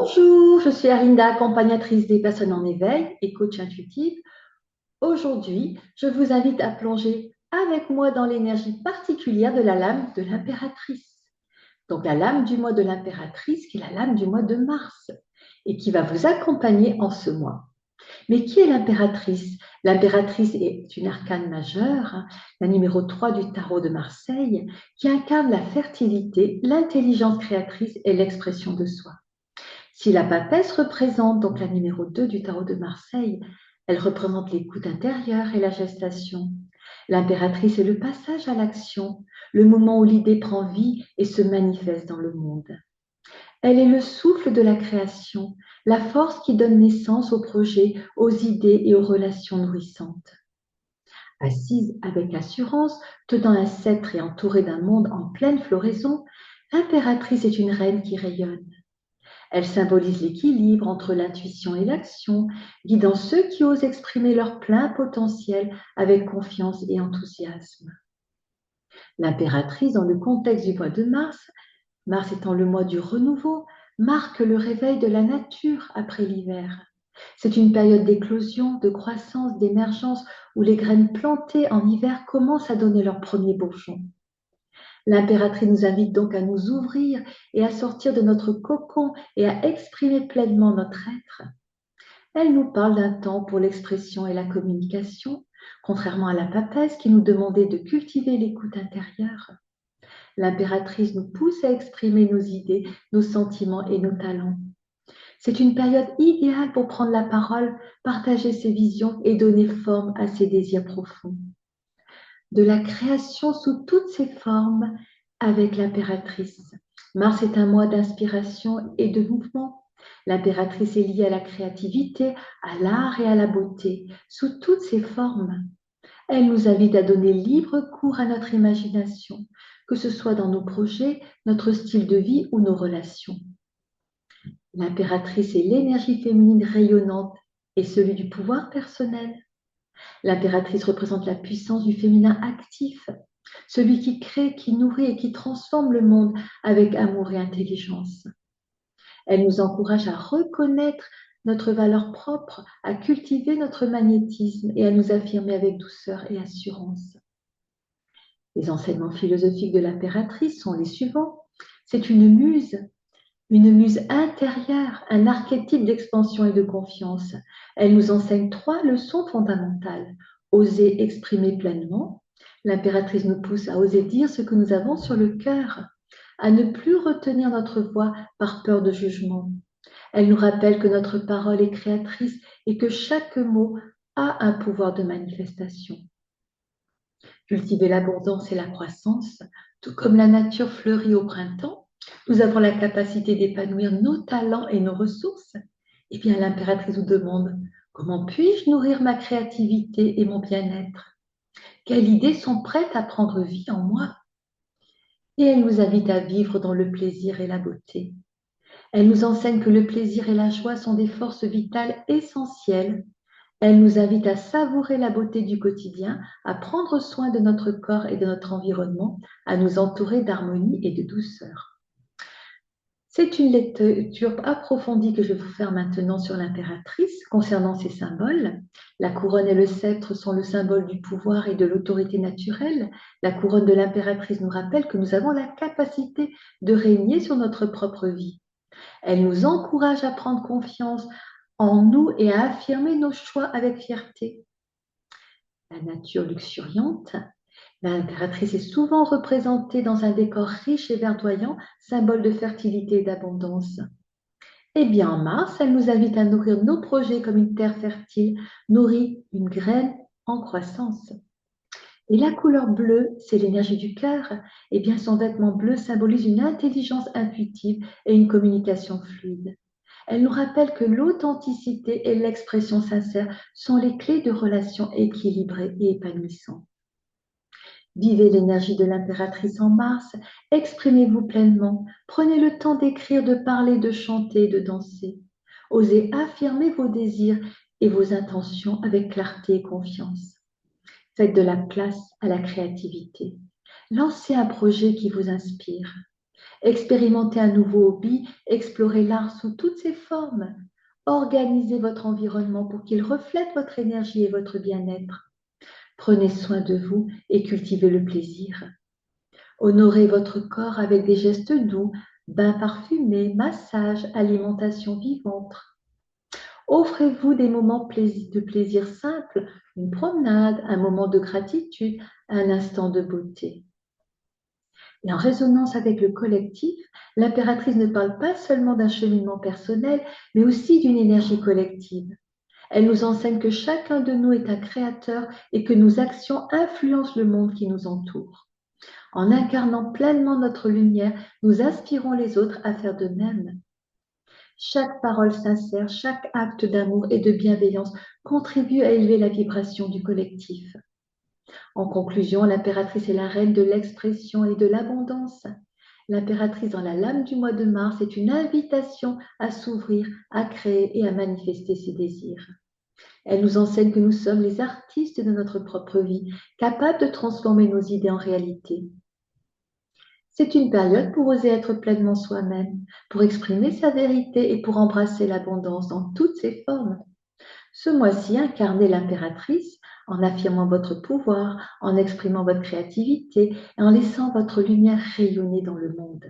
Bonjour, je suis Arinda, accompagnatrice des personnes en éveil et coach intuitive. Aujourd'hui, je vous invite à plonger avec moi dans l'énergie particulière de la lame de l'impératrice. Donc la lame du mois de l'impératrice qui est la lame du mois de mars et qui va vous accompagner en ce mois. Mais qui est l'impératrice? L'impératrice est une arcane majeure, la numéro 3 du tarot de Marseille, qui incarne la fertilité, l'intelligence créatrice et l'expression de soi. Si la papesse représente donc la numéro 2 du tarot de Marseille, elle représente l'écoute intérieure et la gestation. L'impératrice est le passage à l'action, le moment où l'idée prend vie et se manifeste dans le monde. Elle est le souffle de la création, la force qui donne naissance aux projets, aux idées et aux relations nourrissantes. Assise avec assurance, tenant un sceptre et entourée d'un monde en pleine floraison, l'impératrice est une reine qui rayonne. Elle symbolise l'équilibre entre l'intuition et l'action, guidant ceux qui osent exprimer leur plein potentiel avec confiance et enthousiasme. L'impératrice, dans le contexte du mois de mars, Mars étant le mois du renouveau, marque le réveil de la nature après l'hiver. C'est une période d'éclosion, de croissance, d'émergence où les graines plantées en hiver commencent à donner leurs premiers bourgeons. L'impératrice nous invite donc à nous ouvrir et à sortir de notre cocon et à exprimer pleinement notre être. Elle nous parle d'un temps pour l'expression et la communication, contrairement à la papesse qui nous demandait de cultiver l'écoute intérieure. L'impératrice nous pousse à exprimer nos idées, nos sentiments et nos talents. C'est une période idéale pour prendre la parole, partager ses visions et donner forme à ses désirs profonds. De la création sous toutes ses formes avec l'impératrice. Mars est un mois d'inspiration et de mouvement. L'impératrice est liée à la créativité, à l'art et à la beauté, sous toutes ses formes. Elle nous invite à donner libre cours à notre imagination, que ce soit dans nos projets, notre style de vie ou nos relations. L'impératrice est l'énergie féminine rayonnante et celui du pouvoir personnel. L'impératrice représente la puissance du féminin actif, celui qui crée, qui nourrit et qui transforme le monde avec amour et intelligence. Elle nous encourage à reconnaître notre valeur propre, à cultiver notre magnétisme et à nous affirmer avec douceur et assurance. Les enseignements philosophiques de l'impératrice sont les suivants. C'est une muse intérieure, un archétype d'expansion et de confiance. Elle nous enseigne 3 leçons fondamentales. Oser exprimer pleinement. L'impératrice nous pousse à oser dire ce que nous avons sur le cœur, à ne plus retenir notre voix par peur de jugement. Elle nous rappelle que notre parole est créatrice et que chaque mot a un pouvoir de manifestation. Cultiver l'abondance et la croissance, tout comme la nature fleurit au printemps, nous avons la capacité d'épanouir nos talents et nos ressources. Eh bien, l'impératrice nous demande, comment puis-je nourrir ma créativité et mon bien-être? Quelles idées sont prêtes à prendre vie en moi? Et elle nous invite à vivre dans le plaisir et la beauté. Elle nous enseigne que le plaisir et la joie sont des forces vitales essentielles. Elle nous invite à savourer la beauté du quotidien, à prendre soin de notre corps et de notre environnement, à nous entourer d'harmonie et de douceur. C'est une lecture approfondie que je vais vous faire maintenant sur l'impératrice concernant ses symboles. La couronne et le sceptre sont le symbole du pouvoir et de l'autorité naturelle. La couronne de l'impératrice nous rappelle que nous avons la capacité de régner sur notre propre vie. Elle nous encourage à prendre confiance en nous et à affirmer nos choix avec fierté. La nature luxuriante. L'impératrice est souvent représentée dans un décor riche et verdoyant, symbole de fertilité et d'abondance. Eh bien, en mars, elle nous invite à nourrir nos projets comme une terre fertile, nourrit une graine en croissance. Et la couleur bleue, c'est l'énergie du cœur. Eh bien, son vêtement bleu symbolise une intelligence intuitive et une communication fluide. Elle nous rappelle que l'authenticité et l'expression sincère sont les clés de relations équilibrées et épanouissantes. Vivez l'énergie de l'impératrice en mars, exprimez-vous pleinement, prenez le temps d'écrire, de parler, de chanter, de danser. Osez affirmer vos désirs et vos intentions avec clarté et confiance. Faites de la place à la créativité. Lancez un projet qui vous inspire. Expérimentez un nouveau hobby, explorez l'art sous toutes ses formes. Organisez votre environnement pour qu'il reflète votre énergie et votre bien-être. Prenez soin de vous et cultivez le plaisir. Honorez votre corps avec des gestes doux, bains parfumés, massages, alimentation vivante. Offrez-vous des moments de plaisir simples, une promenade, un moment de gratitude, un instant de beauté. Et en résonance avec le collectif, l'impératrice ne parle pas seulement d'un cheminement personnel, mais aussi d'une énergie collective. Elle nous enseigne que chacun de nous est un créateur et que nos actions influencent le monde qui nous entoure. En incarnant pleinement notre lumière, nous inspirons les autres à faire de même. Chaque parole sincère, chaque acte d'amour et de bienveillance contribue à élever la vibration du collectif. En conclusion, l'impératrice est la reine de l'expression et de l'abondance. L'impératrice dans la lame du mois de mars est une invitation à s'ouvrir, à créer et à manifester ses désirs. Elle nous enseigne que nous sommes les artistes de notre propre vie, capables de transformer nos idées en réalité. C'est une période pour oser être pleinement soi-même, pour exprimer sa vérité et pour embrasser l'abondance dans toutes ses formes. Ce mois-ci, incarnez l'impératrice en affirmant votre pouvoir, en exprimant votre créativité et en laissant votre lumière rayonner dans le monde.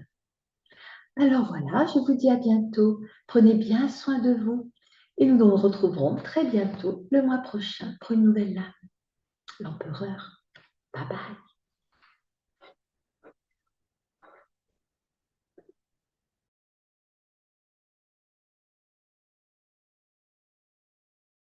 Alors voilà, je vous dis à bientôt. Prenez bien soin de vous et nous nous retrouverons très bientôt le mois prochain pour une nouvelle lame. L'empereur. Bye bye.